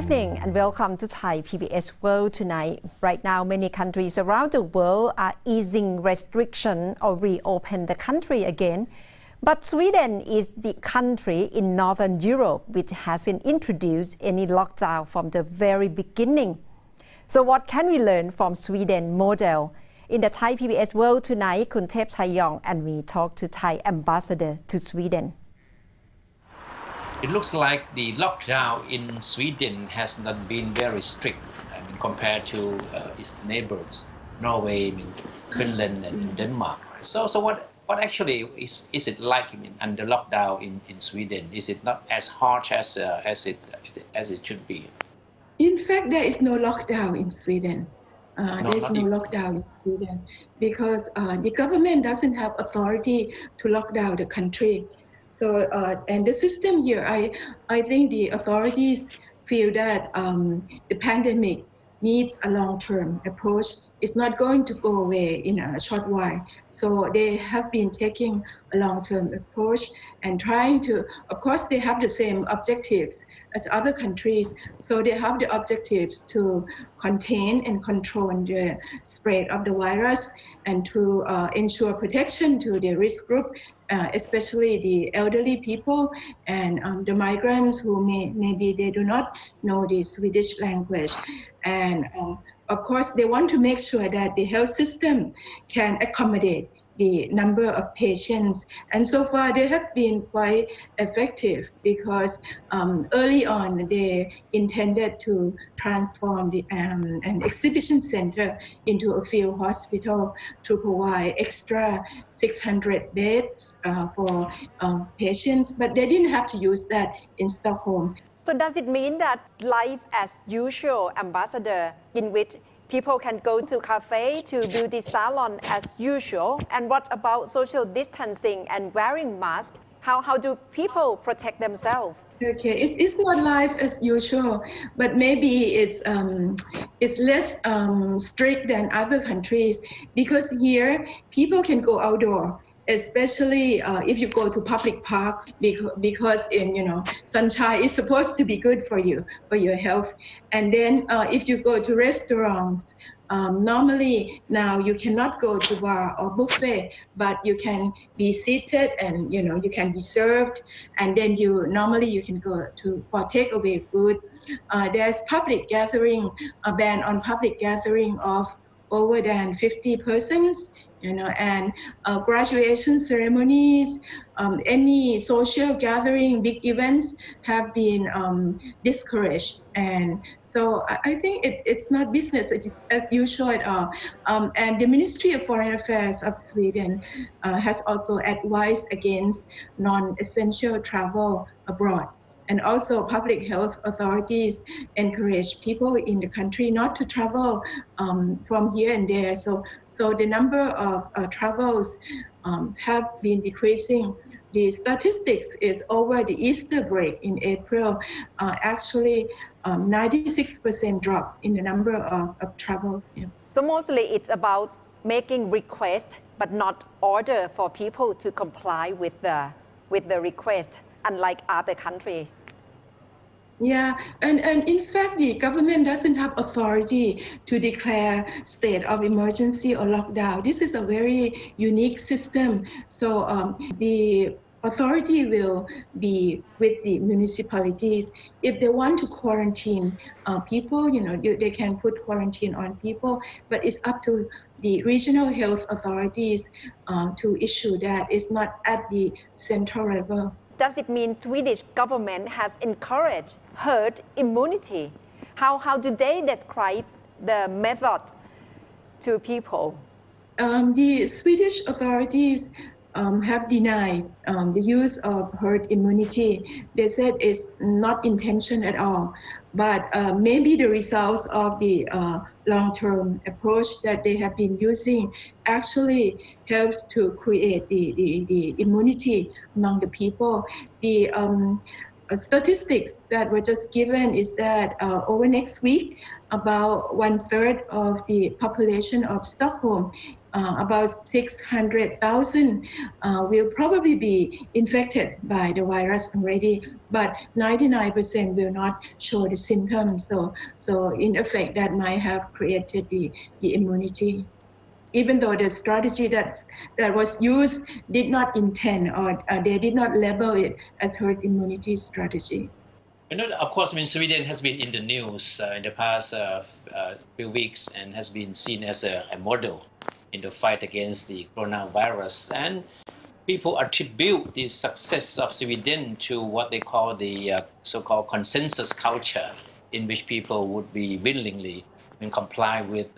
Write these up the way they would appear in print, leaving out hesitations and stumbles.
evening and welcome to Thai PBS World tonight. Right now, many countries around the world are easing restriction or reopen the country again. But Sweden is the country in Northern Europe which hasn't introduced any lockdown from the very beginning. So what can we learn from Sweden model? In the Thai PBS World tonight, Khun Thep Chayong and we talk to Thai ambassador to Sweden. It looks like the lockdown in Sweden has not been very strict. Compared to its neighbors, Norway, Finland, and Denmark. So what actually is it like under lockdown in Sweden? Is it not as harsh as it should be? In fact, there is no lockdown in Sweden. There is no lockdown in Sweden because the government doesn't have authority to lock down the country. So, and the system here, I think the authorities feel that the pandemic needs a long-term approach. It's not going to go away in a short while. So they have been taking a long-term approach and trying to, of course, they have the same objectives as other countries. So they have the objectives to contain and control the spread of the virus and to ensure protection to the risk group, especially the elderly people and the migrants who maybe they do not know the Swedish language. And of course, they want to make sure that the health system can accommodate the number of patients. And so far, they have been quite effective because early on, they intended to transform an exhibition center into a field hospital to provide extra 600 beds for patients, but they didn't have to use that in Stockholm. So does it mean that life as usual, Ambassador, in which people can go to cafe, to beauty salon as usual? And what about social distancing and wearing masks? How do people protect themselves? Okay, it's not life as usual, but maybe it's less strict than other countries because here people can go outdoor. Especially if you go to public parks, because sunshine is supposed to be good for you, for your health. And then if you go to restaurants, normally now you cannot go to bar or buffet, but you can be seated and you can be served. And then normally you can go for takeaway food. There's public gathering, a ban on public gathering of over than 50 persons. And graduation ceremonies, any social gathering, big events have been discouraged. And so I think it's not business as usual at all. And the Ministry of Foreign Affairs of Sweden has also advised against non-essential travel abroad. And also public health authorities encourage people in the country not to travel from here and there. So the number of travels have been decreasing. The statistics is over the Easter break in April, actually 96% drop in the number of travel. Yeah. So mostly it's about making requests, but not order for people to comply with the request, unlike other countries. Yeah, and in fact, the government doesn't have authority to declare state of emergency or lockdown. This is a very unique system. So the authority will be with the municipalities. If they want to quarantine people, they can put quarantine on people, but it's up to the regional health authorities to issue that. It's not at the central level. Does it mean Swedish government has encouraged herd immunity? How do they describe the method to people? The Swedish authorities have denied the use of herd immunity. They said it's not intention at all. But maybe the results of the long-term approach that they have been using actually helps to create the immunity among the people. statistics that were just given is that over next week, about 1/3 of the population of Stockholm, about 600,000 will probably be infected by the virus already, but 99% will not show the symptoms. So in effect, that might have created the immunity, even though the strategy that was used did not intend, or they did not label it as herd immunity strategy. Of course, Sweden has been in the news in the past few weeks and has been seen as a model in the fight against the coronavirus. And people attribute the success of Sweden to what they call the so-called consensus culture, in which people would be willingly comply with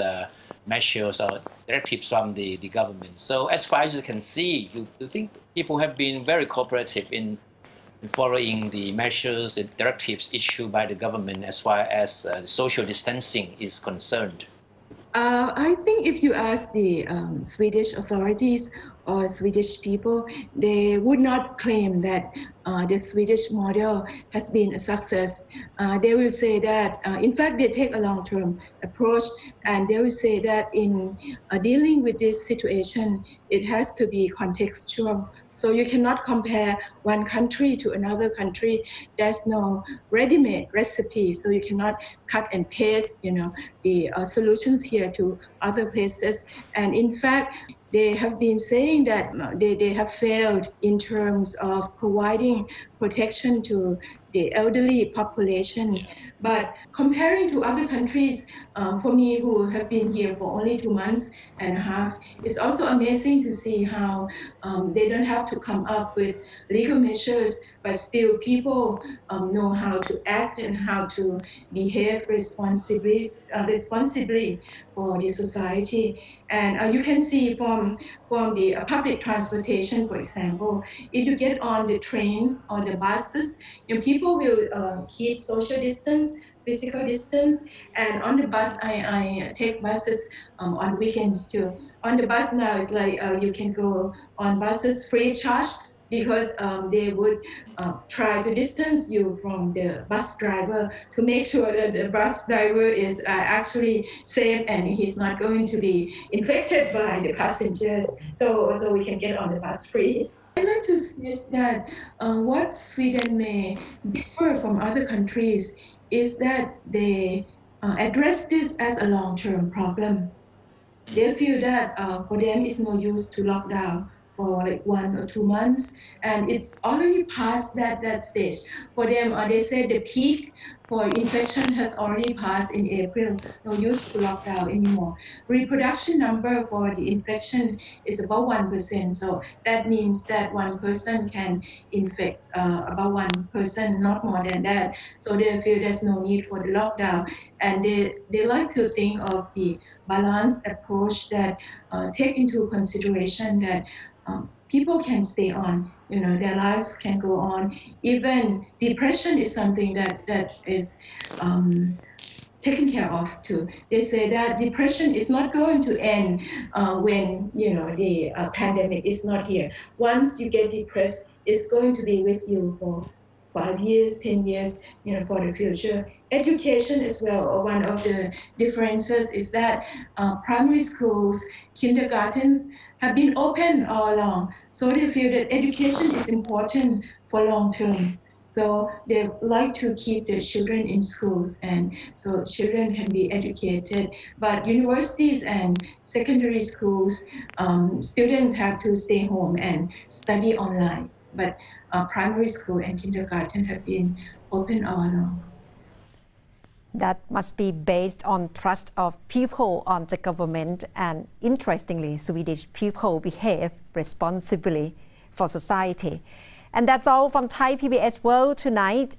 measures or directives from the government. So as far as you can see, you think people have been very cooperative in following the measures and directives issued by the government as far as social distancing is concerned? I think if you ask the Swedish authorities or Swedish people, they would not claim that the Swedish model has been a success. They will say that, in fact, they take a long-term approach, and they will say that in dealing with this situation, it has to be contextual. So you cannot compare one country to another country. There's no ready-made recipe, so you cannot cut and paste, the solutions here to other places. And in fact, they have been saying that they have failed in terms of providing protection to the elderly population. But comparing to other countries, for me who have been here for only 2 months and a half, it's also amazing to see how they don't have to come up with legal measures, but still people know how to act and how to behave responsibly for the society. And you can see from the public transportation, for example, if you get on the train or the buses, people will keep social distance, physical distance. And on the bus, I take buses on weekends too. On the bus now, it's like you can go on buses free of charge, because they would try to distance you from the bus driver to make sure that the bus driver is actually safe and he's not going to be infected by the passengers, so we can get on the bus free. I'd like to stress that what Sweden may differ from other countries is that they address this as a long-term problem. They feel that for them it's no use to lock down for like 1 or 2 months, and it's already past that stage. For them, they say the peak for infection has already passed in April. No use to lock down anymore. Reproduction number for the infection is about 1%, so that means that one person can infect about one person, not more than that. So they feel there's no need for the lockdown, and they like to think of the balanced approach that take into consideration that people can stay on, their lives can go on. Even depression is something that is taken care of too. They say that depression is not going to end when the pandemic is not here. Once you get depressed, it's going to be with you for 5 years, 10 years, for the future. Education as well. One of the differences is that primary schools, kindergartens have been open all along. So they feel that education is important for long term. So they like to keep their children in schools, and so children can be educated. But universities and secondary schools, students have to stay home and study online. But primary school and kindergarten have been open all along. That must be based on trust of people on the government, and interestingly, Swedish people behave responsibly for society. And that's all from Thai PBS World tonight.